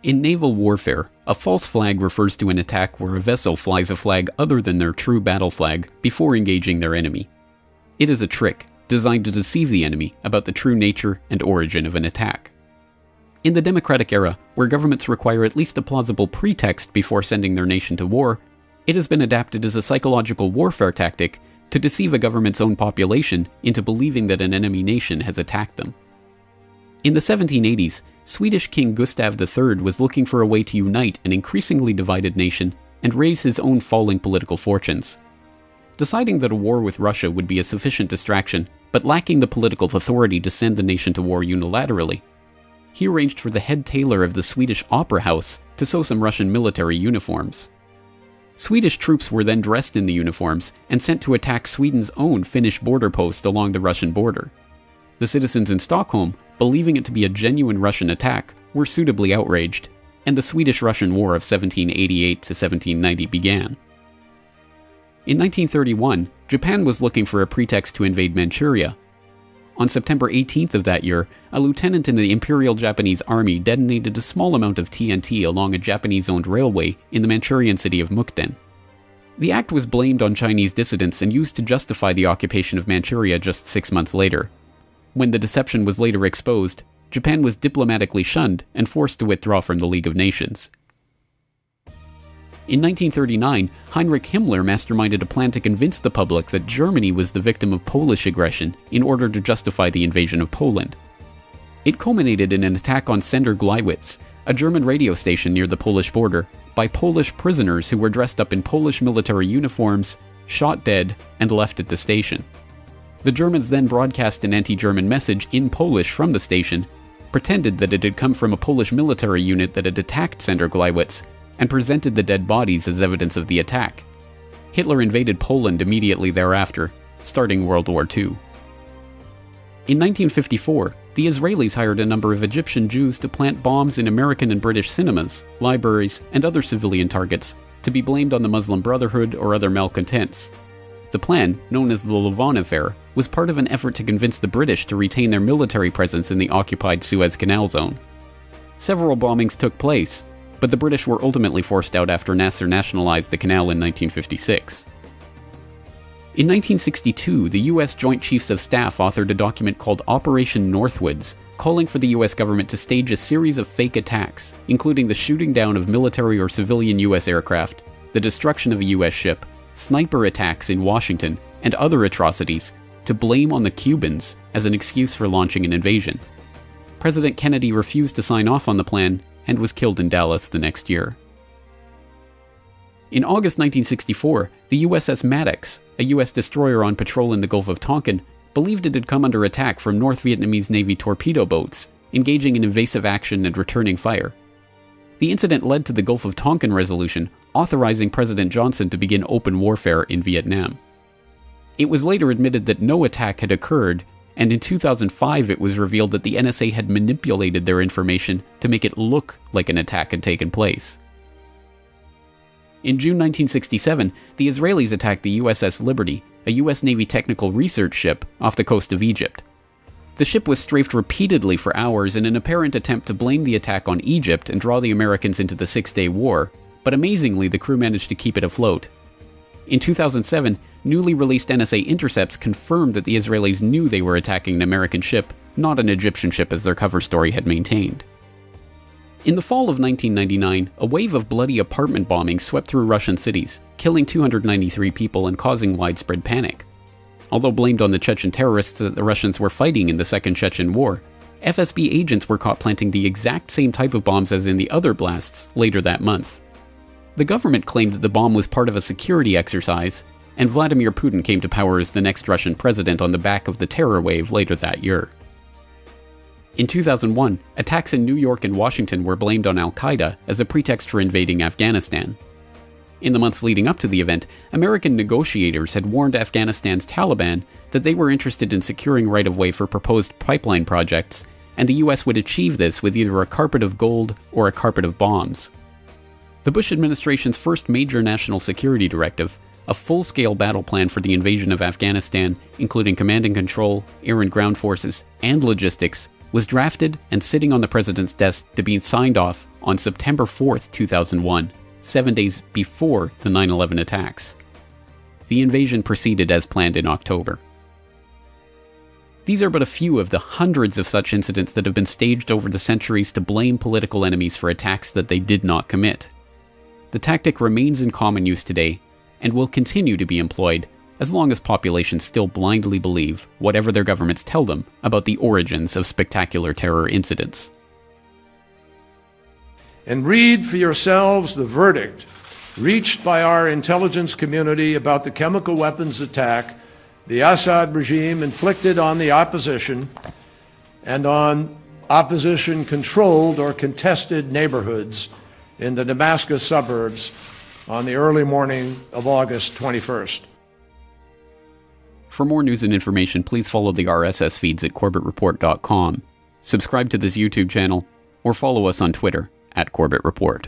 In naval warfare, a false flag refers to an attack where a vessel flies a flag other than their true battle flag before engaging their enemy. It is a trick designed to deceive the enemy about the true nature and origin of an attack. In the democratic era, where governments require at least a plausible pretext before sending their nation to war, it has been adapted as a psychological warfare tactic to deceive a government's own population into believing that an enemy nation has attacked them. In the 1780s, Swedish King Gustav III was looking for a way to unite an increasingly divided nation and raise his own falling political fortunes. Deciding that a war with Russia would be a sufficient distraction, but lacking the political authority to send the nation to war unilaterally, he arranged for the head tailor of the Swedish Opera House to sew some Russian military uniforms. Swedish troops were then dressed in the uniforms and sent to attack Sweden's own Finnish border post along the Russian border. The citizens in Stockholm, believing it to be a genuine Russian attack, were suitably outraged, and the Swedish-Russian War of 1788 to 1790 began. In 1931, Japan was looking for a pretext to invade Manchuria. On September 18th of that year, a lieutenant in the Imperial Japanese Army detonated a small amount of TNT along a Japanese-owned railway in the Manchurian city of Mukden. The act was blamed on Chinese dissidents and used to justify the occupation of Manchuria just 6 months later. When the deception was later exposed, Japan was diplomatically shunned and forced to withdraw from the League of Nations. In 1939, Heinrich Himmler masterminded a plan to convince the public that Germany was the victim of Polish aggression in order to justify the invasion of Poland. It culminated in an attack on Sender Gleiwitz, a German radio station near the Polish border, by Polish prisoners who were dressed up in Polish military uniforms, shot dead, and left at the station. The Germans then broadcast an anti-German message in Polish from the station, pretended that it had come from a Polish military unit that had attacked Sender Gleiwitz, and presented the dead bodies as evidence of the attack. Hitler invaded Poland immediately thereafter, starting World War II. In 1954, the Israelis hired a number of Egyptian Jews to plant bombs in American and British cinemas, libraries, and other civilian targets, to be blamed on the Muslim Brotherhood or other malcontents. The plan, known as the Lavon Affair, was part of an effort to convince the British to retain their military presence in the occupied Suez Canal zone. Several bombings took place, but the British were ultimately forced out after Nasser nationalized the canal in 1956. In 1962, the U.S. Joint Chiefs of Staff authored a document called Operation Northwoods, calling for the U.S. government to stage a series of fake attacks, including the shooting down of military or civilian U.S. aircraft, the destruction of a U.S. ship, sniper attacks in Washington, and other atrocities, to blame on the Cubans as an excuse for launching an invasion. President Kennedy refused to sign off on the plan and was killed in Dallas the next year. In August 1964, the USS Maddox, a U.S. destroyer on patrol in the Gulf of Tonkin, believed it had come under attack from North Vietnamese Navy torpedo boats, engaging in evasive action and returning fire. The incident led to the Gulf of Tonkin Resolution, authorizing President Johnson to begin open warfare in Vietnam. It was later admitted that no attack had occurred, and in 2005 it was revealed that the NSA had manipulated their information to make it look like an attack had taken place. In June 1967, the Israelis attacked the USS Liberty, a U.S. Navy technical research ship off the coast of Egypt. The ship was strafed repeatedly for hours in an apparent attempt to blame the attack on Egypt and draw the Americans into the Six-Day War, but amazingly the crew managed to keep it afloat. In 2007, newly released NSA intercepts confirmed that the Israelis knew they were attacking an American ship, not an Egyptian ship as their cover story had maintained. In the fall of 1999, a wave of bloody apartment bombings swept through Russian cities, killing 293 people and causing widespread panic. Although blamed on the Chechen terrorists that the Russians were fighting in the Second Chechen War, FSB agents were caught planting the exact same type of bombs as in the other blasts later that month. The government claimed that the bomb was part of a security exercise, and Vladimir Putin came to power as the next Russian president on the back of the terror wave later that year. In 2001, attacks in New York and Washington were blamed on Al-Qaeda as a pretext for invading Afghanistan. In the months leading up to the event, American negotiators had warned Afghanistan's Taliban that they were interested in securing right-of-way for proposed pipeline projects, and the US would achieve this with either a carpet of gold or a carpet of bombs. The Bush administration's first major national security directive, a full-scale battle plan for the invasion of Afghanistan, including command and control, air and ground forces, and logistics, was drafted and sitting on the president's desk to be signed off on September 4th, 2001, 7 days before the 9/11 attacks. The invasion proceeded as planned in October. These are but a few of the hundreds of such incidents that have been staged over the centuries to blame political enemies for attacks that they did not commit. The tactic remains in common use today and will continue to be employed as long as populations still blindly believe whatever their governments tell them about the origins of spectacular terror incidents. And read for yourselves the verdict reached by our intelligence community about the chemical weapons attack the Assad regime inflicted on the opposition and on opposition-controlled or contested neighborhoods in the Damascus suburbs on the early morning of August 21st. For more news and information, please follow the RSS feeds at corbettreport.com, subscribe to this YouTube channel, or follow us on Twitter @CorbettReport.